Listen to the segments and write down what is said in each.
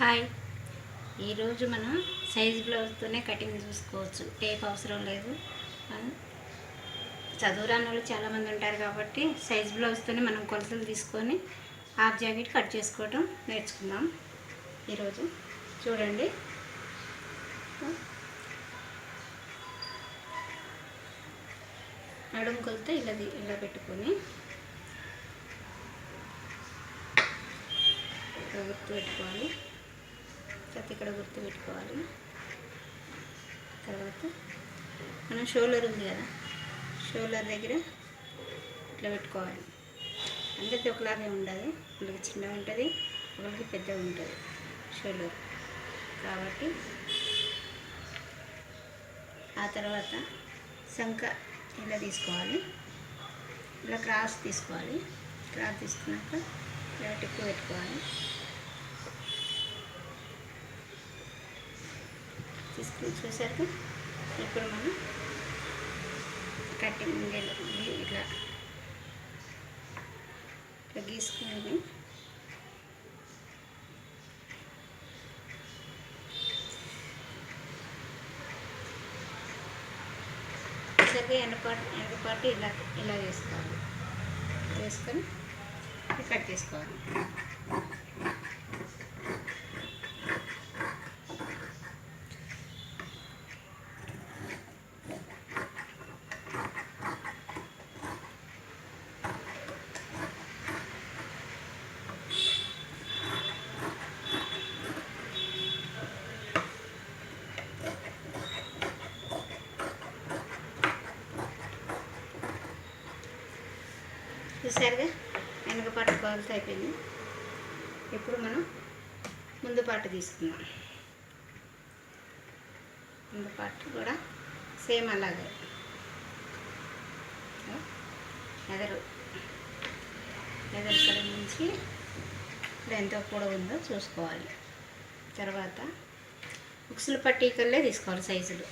Hi, ఈరోజు మనం size బ్లౌజ్తోనే cutting చూసుకోవచ్చు. టేప్ అవసరం లేదు. చదువురాని వాళ్ళు చాలామంది ఉంటారు కాబట్టి సైజ్ బ్లౌజ్తోనే మనం కొలతలు తీసుకొని హాఫ్ జాకెట్ కట్ చేసుకోవటం నేర్చుకుందాం. ఈరోజు చూడండి, నడుము కొలత ఇలా పెట్టుకొని గుర్తు పెట్టుకోవాలి. ఇక్కడ గుర్తు పెట్టుకోవాలి. తర్వాత మనం షోల్డర్ ఉంది కదా, షోల్డర్ దగ్గర ఇట్లా పెట్టుకోవాలి. అందరికీ ఒకలాగే ఉండదు, ఒకరికి చిన్నగా ఉంటుంది, ఒకరికి పెద్దగా ఉంటుంది షోల్డర్ కాబట్టి. ఆ తర్వాత సంక ఇలా తీసుకోవాలి, ఇలా క్రాస్ తీసుకోవాలి. క్రాస్ తీసుకున్నాక ఇలా టిక్కు పెట్టుకోవాలి. తీసుకుని చూసాక ఇప్పుడు మనం కటింగ్ ఇట్లా గీసుకుని సరిగ్గా వెనకపాటు ఇలా వేసుకోవాలి. వేసుకొని కట్ చేసుకోవాలి. చూసారుగా, వెనక పాటు కొలత అయిపోయింది. ఇప్పుడు మనం ముందు పాటు తీసుకుందాం. ముందు పాటు కూడా సేమ్ అలాగే ఎదరు ఇక్కడ నుంచి ఇక్కడ ఎంత పొడవు ఉందో చూసుకోవాలి. తర్వాత ఉక్సుల పట్టీకల్లే తీసుకోవాలి సైజులు.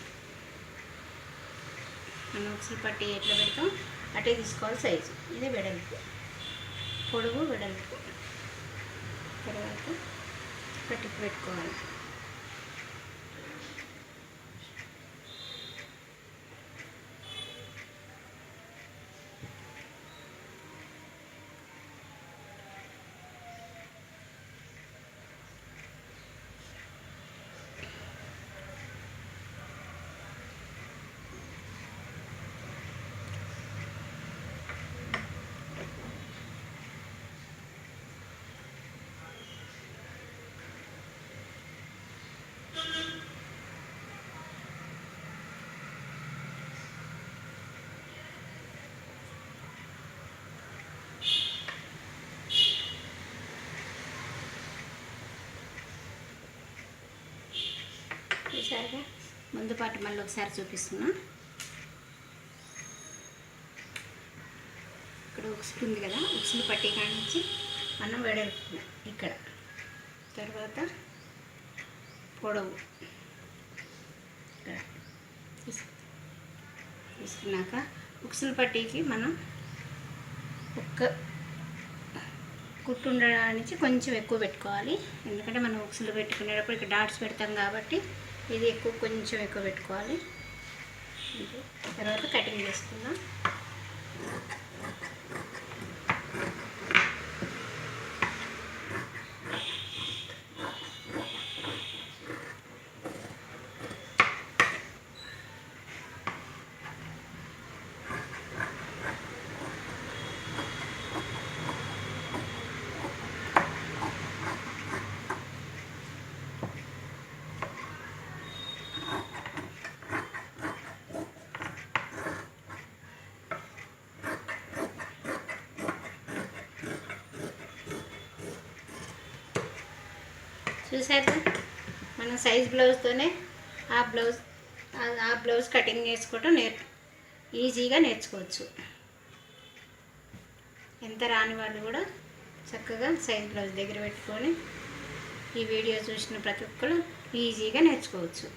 మనం ఉక్సుల పట్టీ ఎట్లా పెడతాం అటే తీసుకోవాలి సైజు. ఇది వెడల్పు, పొడవు వెడల్పు. తర్వాత పట్టికి పెట్టుకోవాలి. చూసారుగా, ముందు పాటు మళ్ళీ ఒకసారి చూపిస్తున్నా. ఇక్కడ ఉక్సులు ఉంది కదా, ఉక్సులు పట్టీ కానించి మనం వెడల్పు ఇక్కడ. తర్వాత పొడవు ఇక్కడ తీసుకున్నాక ఉక్సులు పట్టీకి మనం ఒక్క కుట్టు ఉండడానికి కొంచెం ఎక్కువ పెట్టుకోవాలి. ఎందుకంటే మనం ఉక్సులు పెట్టుకునేటప్పుడు ఇక్కడ డాట్స్ పెడతాం కాబట్టి ఇది కొంచెం ఎక్కువ పెట్టుకోవాలి. తర్వాత కటింగ్ చేసుకుందాం. చూసారు, మనం సైజ్ బ్లౌజ్తోనే ఆ బ్లౌజ్ కటింగ్ చేసుకోవటం ఈజీగా నేర్చుకోవచ్చు. ఎంత రాని వాళ్ళు కూడా చక్కగా సైజ్ బ్లౌజ్ దగ్గర పెట్టుకొని ఈ వీడియో చూసిన ప్రతి ఒక్కరు ఈజీగా నేర్చుకోవచ్చు.